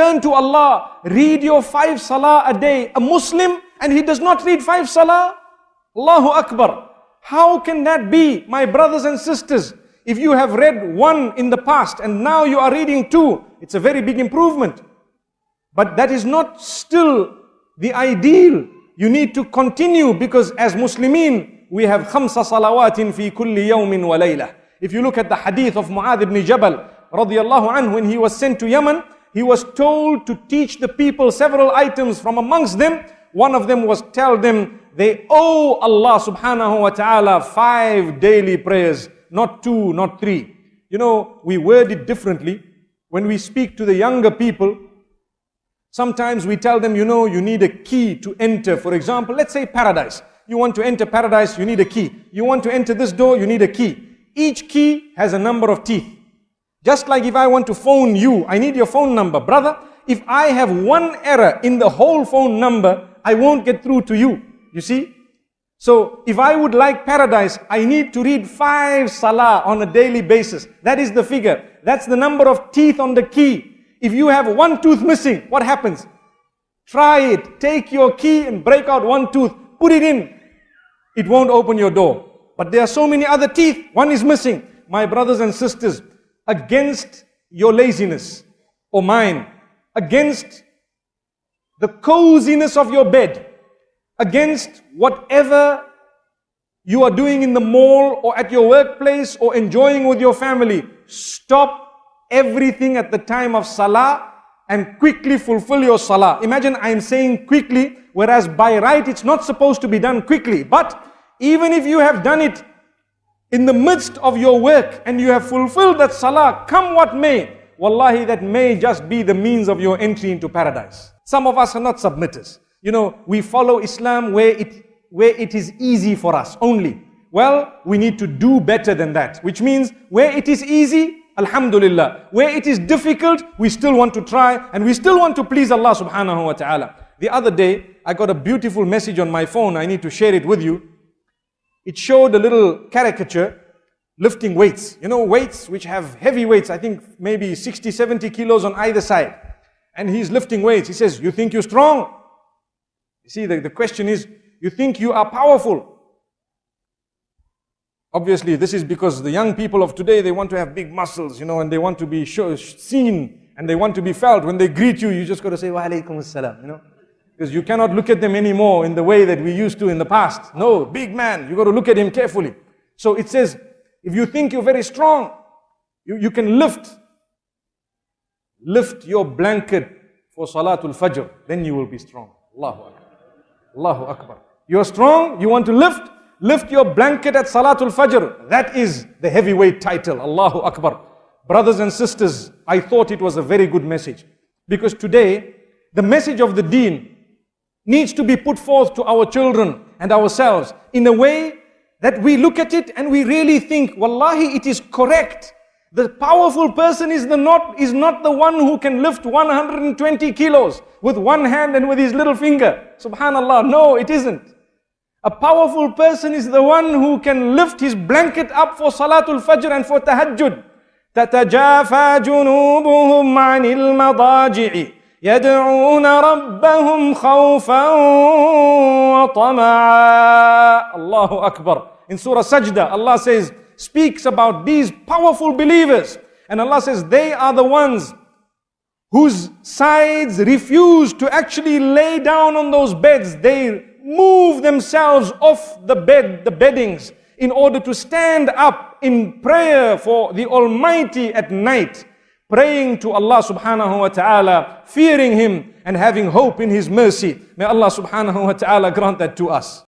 turn to Allah, read your 5 salah a day. A Muslim and he does not read 5 salah? Allahu Akbar. How can that be, my brothers and sisters? If you have read 1 in the past and now you are reading 2, it's a very big improvement. But that is not still the ideal. You need to continue, because as Muslimin, we have 5 salawatin fi kulli yawmin wa laylah. If you look at the hadith of Mu'adh ibn Jabal, radiyallahu anhu, when he was sent to Yemen, he was told to teach the people several items. From amongst them, one of them was tell them they owe Allah subhanahu wa ta'ala 5 daily prayers, not 2, not 3. You know, we word it differently. When we speak to the younger people, sometimes we tell them, you know, you need a key to enter. For example, let's say paradise. You want to enter paradise, you need a key. You want to enter this door, you need a key. Each key has a number of teeth. Just like if I want to phone you, I need your phone number. Brother, if I have 1 error in the whole phone number, I won't get through to you. You see? So if I would like paradise, I need to read 5 salah on a daily basis. That is the figure. That's the number of teeth on the key. If you have 1 tooth missing, what happens? Try it. Take your key and break out 1 tooth. Put it in. It won't open your door. But there are so many other teeth. 1 is missing. My brothers and sisters, against your laziness or mine, against the coziness of your bed, against whatever you are doing in the mall or at your workplace or enjoying with your family, stop everything at the time of salah and quickly fulfill your salah. Imagine I am saying quickly, whereas by right it's not supposed to be done quickly. But even if you have done it in the midst of your work and you have fulfilled that salah, come what may, wallahi, that may just be the means of your entry into paradise. Some of us are not submitters. You know, we follow Islam where it is easy for us only. Well, we need to do better than that, which means where it is easy, alhamdulillah. Where it is difficult, we still want to try and we still want to please Allah subhanahu wa ta'ala. The other day, I got a beautiful message on my phone. I need to share it with you. It showed a little caricature lifting weights. You know, weights which have heavy weights, I think maybe 60, 70 kilos on either side. And he's lifting weights. He says, you think you're strong? You see, the question is, you think you are powerful? Obviously, this is because the young people of today, they want to have big muscles, you know, and they want to be seen and they want to be felt. When they greet you, you just got to say, 𝐴𝐴, you know. Because you cannot look at them anymore in the way that we used to in the past. No, big man, you got to look at him carefully. So it says, if you think you're very strong, you can lift your blanket for Salatul Fajr, then you will be strong. Allahu Akbar. Allahu Akbar. You're strong, you want to lift your blanket at Salatul Fajr. That is the heavyweight title. Allahu Akbar. Brothers and sisters, I thought it was a very good message. Because today, the message of the deen needs to be put forth to our children and ourselves in a way that we look at it and we really think, wallahi, it is correct. The powerful person is not the one who can lift 120 kilos with one hand and with his little finger. Subhanallah, no, it isn't. A powerful person is the one who can lift his blanket up for Salatul Fajr and for Tahajjud. تَتَجَافَى جُنُوبُهُمْ عَنِ الْمَضَاجِعِ يَدْعُونَ رَبَّهُمْ خَوْفًا وَطَمَعًا. Allahu Akbar. In Surah Sajda, Allah says, speaks about these powerful believers. And Allah says, they are the ones whose sides refuse to actually lay down on those beds. They move themselves off the bed, the beddings, in order to stand up in prayer for the Almighty at night, praying to Allah subhanahu wa ta'ala, fearing Him and having hope in His mercy. May Allah subhanahu wa ta'ala grant that to us.